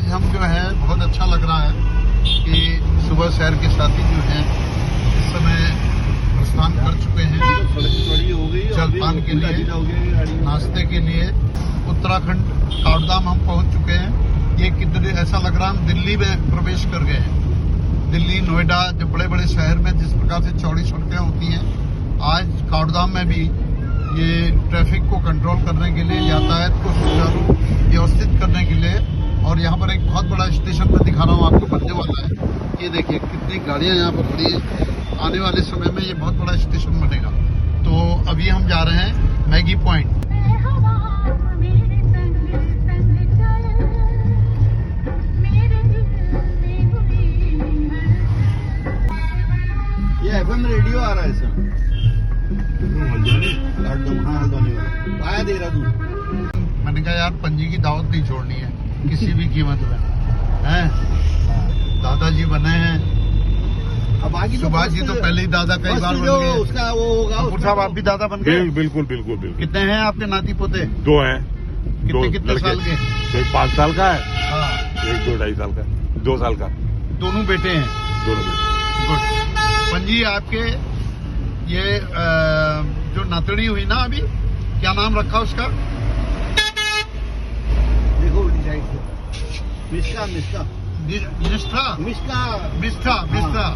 आज हम जो है बहुत अच्छा लग रहा है कि सुबह शहर के साथी जो हैं इस समय प्रस्थान कर चुके हैं जलपान के लिए, नाश्ते के लिए। उत्तराखंड काठगोदाम हम पहुंच चुके हैं। ये कितने ऐसा लग रहा है हम दिल्ली में प्रवेश कर गए हैं। दिल्ली, नोएडा, जो बड़े बड़े शहर में जिस प्रकार से चौड़ी सड़कें होती हैं, आज काठगोदाम में भी ये ट्रैफिक को कंट्रोल करने के लिए, यातायात को सुचारू व्यवस्थित करने के लिए, और यहाँ पर एक बहुत बड़ा स्टेशन में दिखा रहा हूँ आपको बनने वाला है। ये देखिए कितनी गाड़ियाँ यहाँ पर खड़ी हैं। आने वाले समय में ये बहुत बड़ा स्टेशन बनेगा। तो अभी हम जा रहे हैं मैगी पॉइंट। ये एफएम रेडियो आ रहा है सर। हल्द्वानी वाला आया दे रहा तू। मैंने कहा यार पंजी की दावत नहीं छोड़नी है किसी भी कीमत में, हैं? दादाजी बने हैं। अब आगे सुभाष जी तो पहले ही दादा कई बार बन गए। उसका वो होगा। कपूर साहब आप भी दादा बन गए? बिल्कुल बिल्कुल बिल्कुल। कितने हैं आपके नाती पोते? 2 हैं। कितने साल के? एक 5 साल का है, हाँ। एक 2-2.5 साल का, 2 साल का। दोनों बेटे हैं? दोनों बेटे। गुड। पंजी आपके ये जो नातड़ी हुई ना अभी, क्या नाम रखा उसका? देखो उल्टी साइड से। मिस्का मिस्का निष्ठा, मिस्का मिष्ठा, मिष्ठा।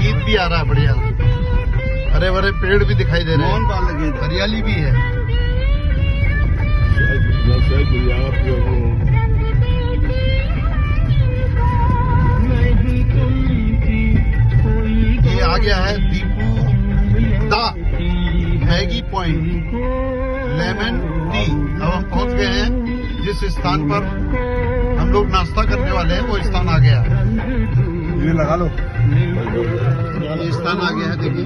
ईद भी आ रहा है बढ़िया। हरे भरे पेड़ भी दिखाई दे रहे मोहन हैं, पाल लगे थे। हरियाली भी है। ये आ गया है दीपू दा मैगी पॉइंट लेमन टी। अब हम पहुंच गए हैं जिस स्थान पर हम लोग नाश्ता करने वाले हैं, वो स्थान आ गया है। ये लगा लो। ये स्थान आ गया है, देखिए।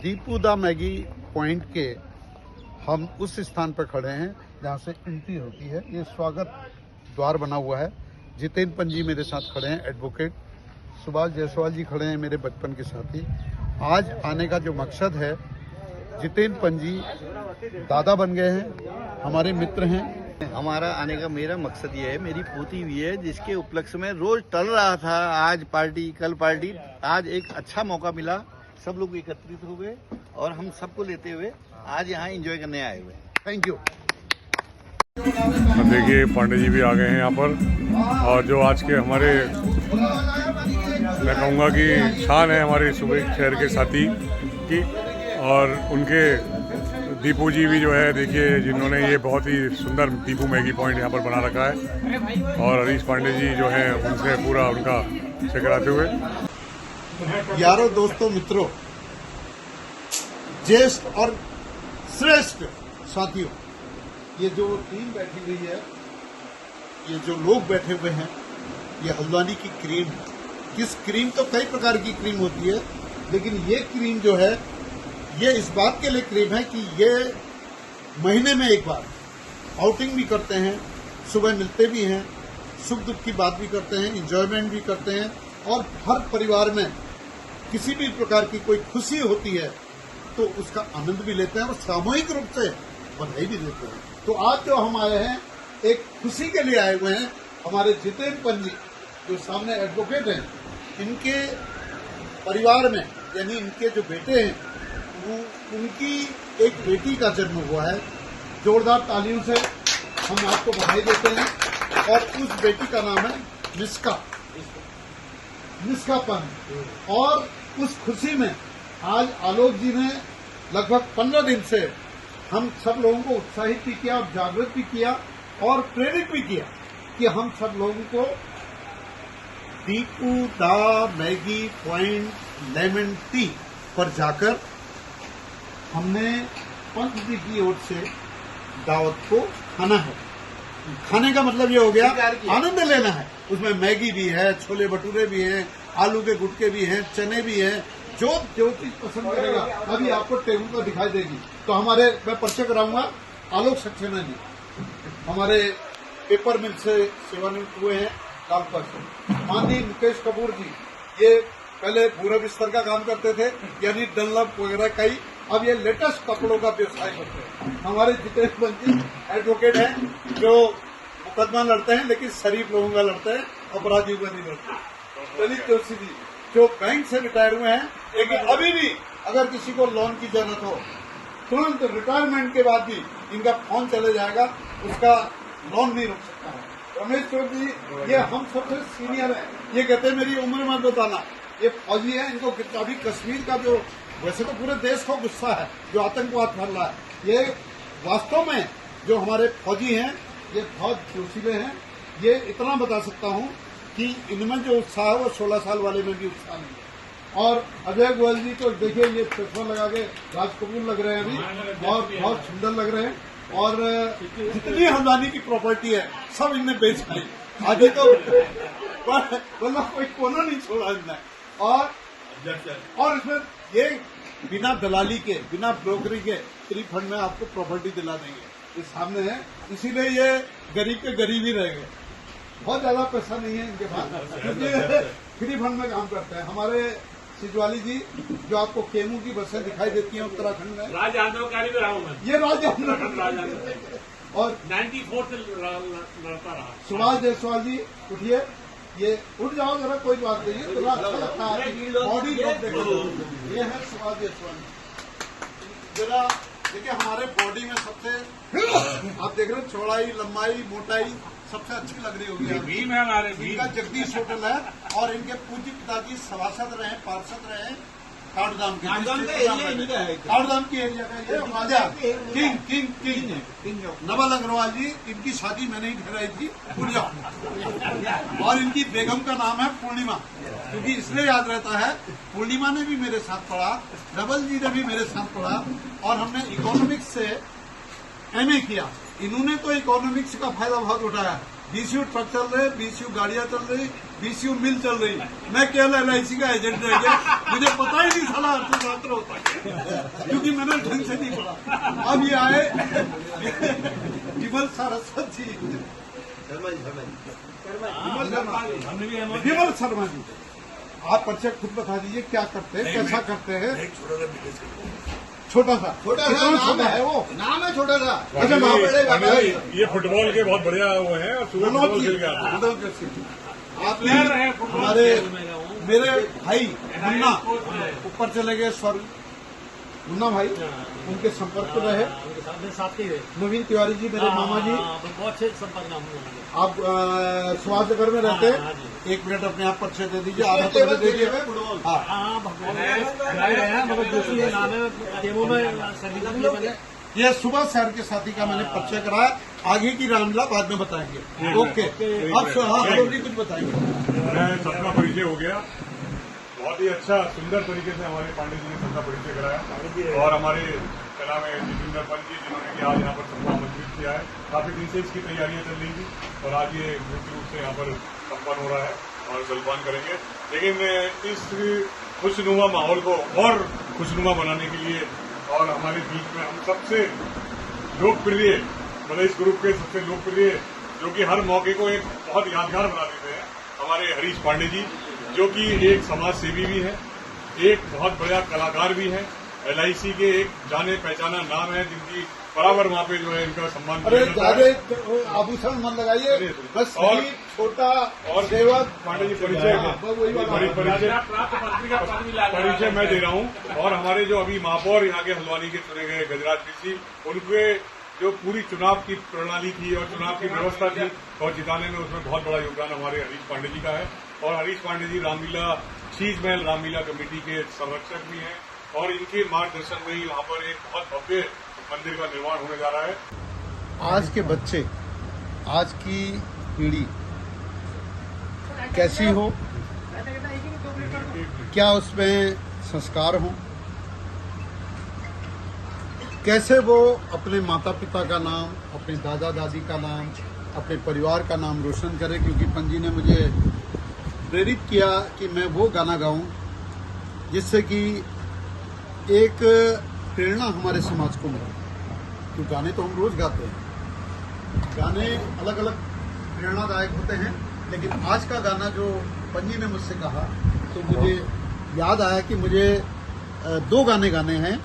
दीपू दा मैगी पॉइंट के हम उस स्थान पर खड़े हैं जहाँ से एंट्री होती है। ये स्वागत द्वार बना हुआ है। जितेंद्र पंजी मेरे साथ खड़े हैं, एडवोकेट। सुभाष जायसवाल जी खड़े हैं, मेरे बचपन के साथी। आज आने का जो मकसद है, जितेंद्र पंजी दादा बन गए हैं, हमारे मित्र हैं। हमारा आने का मेरा मकसद ये है, मेरी पोती हुई है जिसके उपलक्ष्य में रोज टल रहा था। आज पार्टी, कल पार्टी। आज एक अच्छा मौका मिला, सब लोग एकत्रित हो गए और हम सबको लेते हुए आज यहाँ एंजॉय करने आए हुए। Thank you. देखिए पांडे जी भी आ गए हैं यहाँ पर, और जो आज के हमारे, मैं कहूँगा कि शान है हमारे सुबह शहर के साथी की, और उनके दीपू जी भी जो है, देखिए जिन्होंने ये बहुत ही सुंदर दीपू मैगी पॉइंट यहाँ पर बना रखा है, और हरीश पांडे जी जो है उनसे पूरा उनका से कराते हुए। यारों, दोस्तों, मित्रों, ज्येष्ठ और श्रेष्ठ साथियों, ये जो टीम बैठी हुई है, ये जो लोग बैठे हुए हैं, ये हल्द्वानी की क्रीम है। किस क्रीम, तो कई प्रकार की क्रीम होती है, लेकिन ये क्रीम जो है, ये इस बात के लिए क्रीम है कि ये महीने में एक बार आउटिंग भी करते हैं, सुबह मिलते भी हैं, सुख दुख की बात भी करते हैं, एंजॉयमेंट भी करते हैं, और हर परिवार में किसी भी प्रकार की कोई खुशी होती है तो उसका आनंद भी लेते हैं और सामूहिक रूप से बधाई भी देते हैं। तो आज जो हम आए हैं, एक खुशी के लिए आए हुए हैं। हमारे जितेंद्र पंजी जो सामने एडवोकेट हैं, इनके परिवार में, यानी इनके जो बेटे हैं, उनकी एक बेटी का जन्म हुआ है। जोरदार तालियों से हम आपको बधाई देते हैं। और उस बेटी का नाम है मिस्का पंत। और उस खुशी में आज आलोक जी ने लगभग 15 दिन से हम सब लोगों को उत्साहित भी किया, जागृत भी किया और प्रेरित भी किया कि हम सब लोगों को दीपू दा मैगी पॉइंट लेमन टी पर जाकर हमने पंत जी की ओर से दावत को खाना है। खाने का मतलब ये हो गया आनंद लेना है। उसमें मैगी भी है, छोले भटूरे भी हैं, आलू के गुटके भी हैं, चने भी हैं। जो चीज पसंद करेगा अभी आपको टेबल पर दिखाई देगी। तो मैं परिचय कराऊंगा, आलोक सक्सेना जी हमारे पेपर मिल से सेवानिवृत्त हुए हैं, कालका से। माननीय मुकेश कपूर जी, ये पहले भूरा बिस्तर का काम करते थे, यानी डनलप वगैरह कई अब ये लेटेस्ट कपड़ों का व्यवसाय करते हैं। हमारे जितेंद्र बंजी एडवोकेट हैं जो मुकदमा लड़ते हैं, लेकिन शरीफ लोगों का लड़ते हैं, अपराधियों का नहीं लड़ते। ललित जोशी जी जो बैंक से रिटायर हुए हैं, लेकिन अभी भी अगर किसी को लोन की जरूरत हो, तुरंत रिटायरमेंट के बाद भी इनका फोन चले जाएगा, उसका लोन नहीं रुक सकता है। रमेश चौधरी ये हम सबसे सीनियर हैं, ये कहते हैं मेरी उम्र मत बताना। ये फौजी है, इनको कितना भी कश्मीर का जो वैसे तो पूरे देश को गुस्सा है जो आतंकवाद फैल रहा है, ये वास्तव में जो हमारे फौजी हैं ये बहुत जोशीले हैं। ये इतना बता सकता हूं कि इनमें जो उत्साह है वो 16 साल वाले में भी उत्साह नहीं है। और अजय गोयल जी को देखिए, ये चश्मा लगा के राजकपूर लग रहे हैं, अभी बहुत सुंदर लग रहे हैं। और जितनी हल्द्वानी की प्रॉपर्टी है सब इनने बेच ली आधी, तो मतलब कोई कोना नहीं छोड़ा इनने। और इसमें ये बिना दलाली के, बिना ब्रोकरी के फ्री फंड में आपको प्रॉपर्टी दिला देंगे, ये सामने है। इसीलिए ये गरीब के गरीब ही रहेंगे, बहुत ज्यादा पैसा नहीं है इनके पास, क्योंकि फ्री फंड में काम करते हैं। हमारे सिजवाली जी जो आपको केमू की बसें दिखाई देती हैं उत्तराखंड में, राज आंदोलनकारी भी रहा हूं मैं, ये राज्य और 94 से लड़ता रहा। सुभाष जायसवाल जी उठिए, ये उठ जाओ जरा, कोई बात नहीं है, थोड़ा अच्छा लगता है बॉडी देखो। ये है सुभाष जायसवाल जरा देखिए, हमारे बॉडी में सबसे आप देख रहे हैं चौड़ाई, लंबाई, मोटाई सबसे अच्छी लग रही होगी भीम है हमारे, इनका जगदीश होटल है। और इनके पूज्य पिताजी सभासद रहे, पार्षद रहे काठगोदाम के, काठगोदाम की एरिया का ये राजा king king king Naval Agarwal ji, इनकी शादी मैंने ही ठहराई थी पूर्णिया, और इनकी बेगम का नाम है पूर्णिमा, क्योंकि इसलिए याद रहता है पूर्णिमा ने भी मेरे साथ पढ़ा, डबल जी ने भी मेरे साथ पढ़ा, और हमने इकोनॉमिक्स से एमए किया। इन्होंने तो इकोनॉमिक्स का फायदा बहुत उठाया, बीसीयू ट्रक चल रहे, बीसीयू गाड़ियां चल रही, बीसीयू मिल चल रही, मैं केवल LIC का एजेंट रह गया, मुझे पता ही नहीं साला अर्थशास्त्र होता है, क्योंकि मैंने ढंग से नहीं पढ़ा। अब ये आए विमल सारस्वत जी, विमल शर्मा जी, आप परिचय खुद बता दीजिए, क्या करते हैं, कैसा करते हैं? छोटा सा छोटा है वो, नाम है छोटा सा। अच्छा नाम ये फुटबॉल के बहुत बढ़िया वो है, और सुबह फुटबॉल खेल के आते हैं। आप हमारे मेरे भाई मुन्ना ऊपर चले गए स्वर्ग, मुन्ना भाई उनके संपर्क में रहे, नवीन तिवारी जी मेरे मामा जी, बहुत अच्छे संपर्क नाम है। आप सुभाष नगर में रहते हैं, 1 मिनट अपने आप परिचय दे दीजिए, आधा परिचय दे दीजिए। ये सुबह शहर के साथी का मैंने परिचय कराया, आगे की रामलीला बाद में बताएंगे। ओके, अब कुछ बताएंगे। मैं सबका परिचय हो गया, बहुत ही अच्छा सुंदर तरीके से हमारे पांडे जी ने सबका परिचय कराया, और हमारे क्या नाम है जितेंद्र बंजी जिन्होंने कि आज यहाँ पर सबको आमंत्रित किया है। काफी दिन से इसकी तैयारियां चल रही थी, और आज ये मुख्य रूप से यहाँ पर संपन्न हो रहा है, और जलपान करेंगे। लेकिन इस खुशनुमा माहौल को और खुशनुमा बनाने के लिए, और हमारे बीच में हम सबसे लोकप्रिय, मतलब इस ग्रुप के सबसे लोकप्रिय, जो कि हर मौके को एक बहुत यादगार बना देते हैं, हमारे हरीश पांडे जी, जो कि एक समाज सेवी भी है, एक बहुत बड़ा कलाकार भी है, LIC के एक जाने पहचाना नाम है, जिनकी बराबर वहाँ पे जो है इनका सम्मान। अरे ज्यादा आभूषण मत लगाइए, बस और छोटा और सेवक पांडे जी परिचय मैं दे रहा हूँ। और हमारे जो अभी महापौर यहाँ के हल्द्वानी के चुने गए गजराज जी, उनके जो पूरी चुनाव की प्रणाली थी और चुनाव की व्यवस्था थी और जिताने में, उसमें बहुत बड़ा योगदान हमारे हरीश पांडे जी का है। और हरीश पांडे जी रामलीला, शीश महल रामलीला कमेटी के संरक्षक भी हैं, और इनके मार्गदर्शन में ही वहाँ पर एक बहुत भव्य मंदिर का निर्माण होने जा रहा है। आज के बच्चे, आज की पीढ़ी कैसी हो, क्या उसमें संस्कार हो, कैसे वो अपने माता पिता का नाम, अपने दादा दादी का नाम, अपने परिवार का नाम रोशन करे। क्योंकि पंजी ने मुझे प्रेरित किया कि मैं वो गाना गाऊं जिससे कि एक प्रेरणा हमारे समाज को मिले। तो गाने तो हम रोज गाते हैं, गाने अलग अलग प्रेरणादायक होते हैं, लेकिन आज का गाना जो पंजी ने मुझसे कहा तो मुझे याद आया कि मुझे 2 गाने गाने हैं।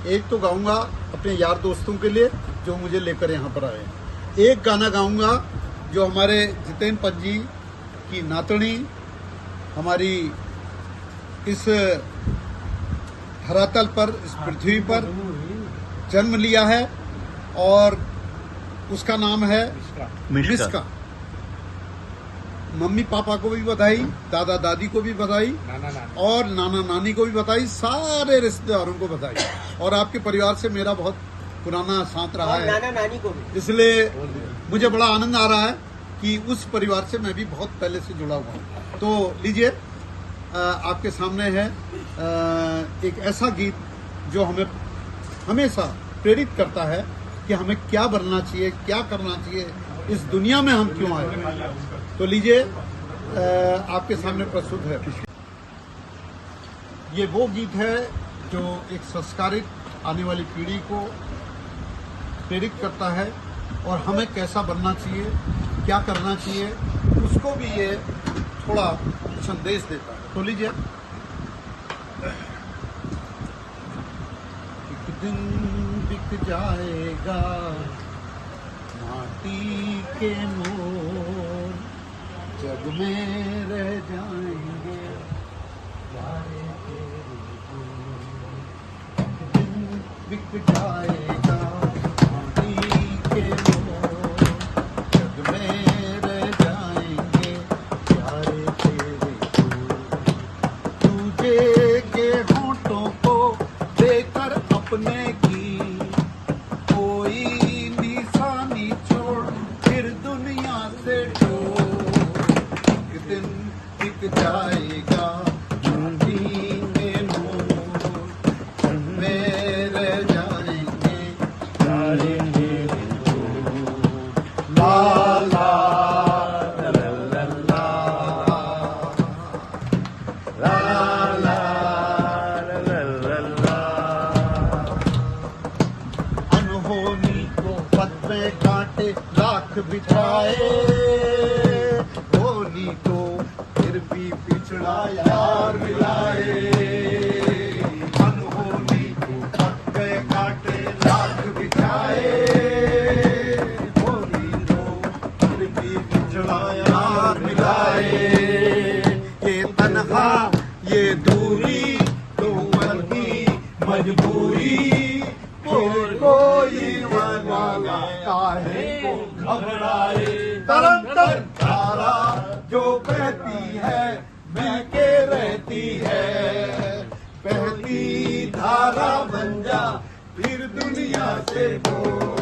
एक तो गाऊंगा अपने यार दोस्तों के लिए जो मुझे लेकर यहाँ पर आए हैं। एक गाना गाऊंगा जो हमारे जितेंद्र पंजी की नातनी हमारी इस धरातल पर, इस पृथ्वी पर जन्म लिया है और उसका नाम है मिस्का। मम्मी पापा को भी बधाई, दादा दादी को भी बधाई और नाना नानी को भी बधाई, सारे रिश्तेदारों को बधाई। और आपके परिवार से मेरा बहुत पुराना साथ रहा है, नाना नानी को भी। इसलिए मुझे बड़ा आनंद आ रहा है कि उस परिवार से मैं भी बहुत पहले से जुड़ा हुआ हूँ। तो लीजिए, आपके सामने है एक ऐसा गीत जो हमें हमेशा प्रेरित करता है कि हमें क्या बनना चाहिए, क्या करना चाहिए, इस दुनिया में हम क्यों आए। तो लीजिए, आपके सामने प्रस्तुत है। ये वो गीत है जो एक संस्कारित आने वाली पीढ़ी को प्रेरित करता है और हमें कैसा बनना चाहिए, क्या करना चाहिए, उसको भी ये थोड़ा संदेश देता है। तो लीजिए। एक दिन बिक जाएगा माटी के मोर, जग में रह जाएंगे प्यारे तेरे गुण। एक दिन बिक जाएगा माटी के मोर, जग में रह जाएंगे प्यारे तेरे गुण। तुझे के होठों को देकर अपने की कोई निशानी छोड़ फिर दुनिया से दिन बिक जाएगा माटी के मोर, में रह जाएंगे प्यारे तेरे गुण। ला ला ला ला ला ला ला। अनहोनी को पद में कांटे लाख बिछाए, होनी तो फिर भी पिछड़ा यार मिलाए। अनहोनी को पद में कांटे लाख बिछाए, होनी तो फिर भी पिछड़ा यार मिलाए। ये तन्हा ये दूरी तो मन की मजबूरी, कोई वाला काहे को घबराए। तरंतर धारा जो बहती है बहके रहती है, बहती धारा बन जा फिर दुनिया से दूर।